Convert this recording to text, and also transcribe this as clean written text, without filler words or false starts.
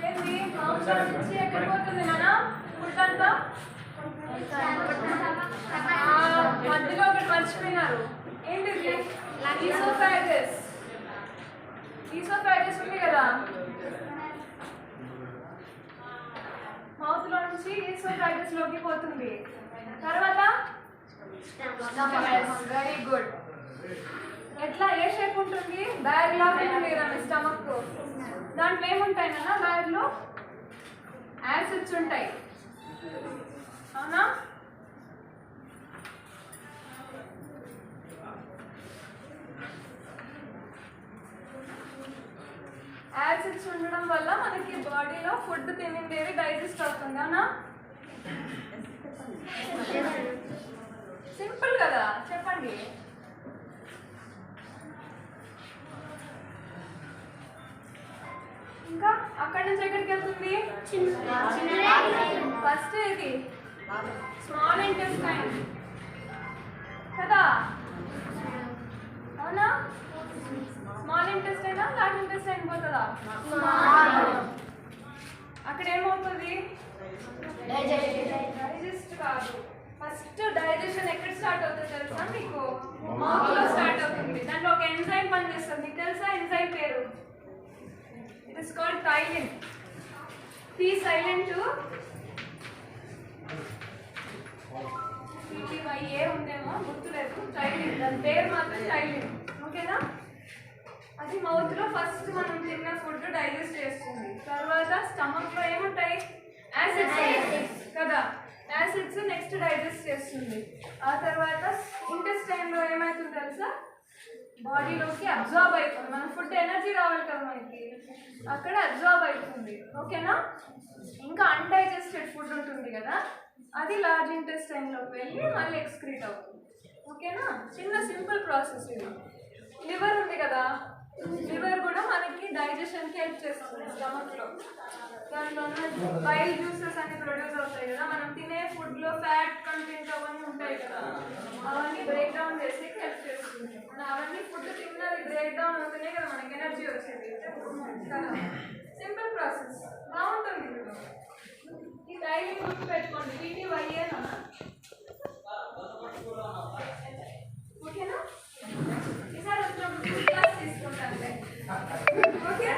ఏంటి మాంసం నుంచి ఎక్కడ పోతుంది నాన్న ఫుడ్ అంతా మధ్యలో ఒకటి మర్చిపోయినారు ఏంటిది ఈసోఫాగస్ ఈసోఫాగస్ ఉంది కదా మౌత్ లో నుంచి ఈసోఫాగస్ లోకి పోతుంది తర్వాత వెరీ గుడ్ ఎట్లా ఏ షేప్ ఉంటుంది బ్యాగ్ లా ఉంటుంది కదా మీ స్టమక్ దాంట్లో ఏముంటాయి నాన్న బ్యాగ్ లో యాసిడ్స్ ఉంటాయి అవునా యాసిడ్స్ ఉండడం వల్ల మనకి బాడీలో ఫుడ్ తినిండేది డైజెస్ట్ అవుతుంది అవునా సింపుల్ కదా చెప్పండి ఇంకా అక్కడి నుంచి ఎక్కడికి వెళ్తుంది ఫస్ట్ ఇది స్మాల్ ఇంటెస్టైన్ కదా అవునా స్మాల్ ఇంటెస్టైనా లార్జ్ ఇంటెస్టైన్ పోతుందా అక్కడ ఏమవుతుంది డైజెస్ట్ కాదు ఫస్ట్ డైజెషన్ ఎక్కడ స్టార్ట్ అవుతుంది తెలుసా మీకు మౌత్ లో స్టార్ట్ అవుతుంది దాంట్లో ఒక ఎంజైమ్ పనిచేస్తుంది మీకు తెలుసా ఎంజైమ్ పేరు it is called ptyalin T silent TTYA ఉందేమో గుర్తులేదు టైలిన్ దాని పేరు మాత్రం టైలిన్ ఓకేనా అది మౌత్ లో ఫస్ట్ మనం తిన్న ఫుడ్ డైజెస్ట్ చేస్తుంది తర్వాత స్టమక్ లో ఏముంటాయి యాసిడ్స్ కదా యాసిడ్స్ నెక్స్ట్ డైజెస్ట్ చేస్తుంది ఆ తర్వాత ఇంటెస్టైన్ లో ఏమవుతుంది తెలుసా బాడీలోకి అబ్జార్బ్ అవుతుంది మన ఫుడ్ ఎనర్జీ రావాలి కదా మనకి అక్కడ అబ్జార్బ్ అవుతుంది ఓకేనా ఇంకా అన్డైజెస్టెడ్ ఫుడ్ ఉంటుంది కదా అది లార్జ్ ఇంటెస్టైన్ లోకి వెళ్ళి మళ్ళీ ఎక్స్క్రీట్ అవుతుంది ఓకేనా చిన్న సింపుల్ ప్రాసెస్ ఇది లివర్ ఉంది కదా లివర్ కూడా మనకి డైజెషన్కి హెల్ప్ చేస్తుంది స్టమక్లో దాంట్లో బైల్ జ్యూసెస్ అన్ని ప్రొడ్యూస్ అవుతాయి కదా మనం తినే ఫుడ్లో ఫ్యాట్ కంటెంట్ అవన్నీ ఉంటాయి కదా అవన్నీ బ్రేక్ డౌన్ చేసి హెల్ప్ చేస్తుంది అవన్నీ ఫుడ్ తిన్నది బ్రేక్ డౌన్ అవుతున్నాయి కదా మనకి ఎనర్జీ వచ్చేది కదా సింపుల్ ప్రాసెస్ బాగుంటుంది ఈ డైలీ గుర్తు పెట్టుకోండి టీటీవైఏనా ఓకేనా ఈసారి వచ్చినప్పుడు క్లాస్ తీసుకుంటాను ఓకే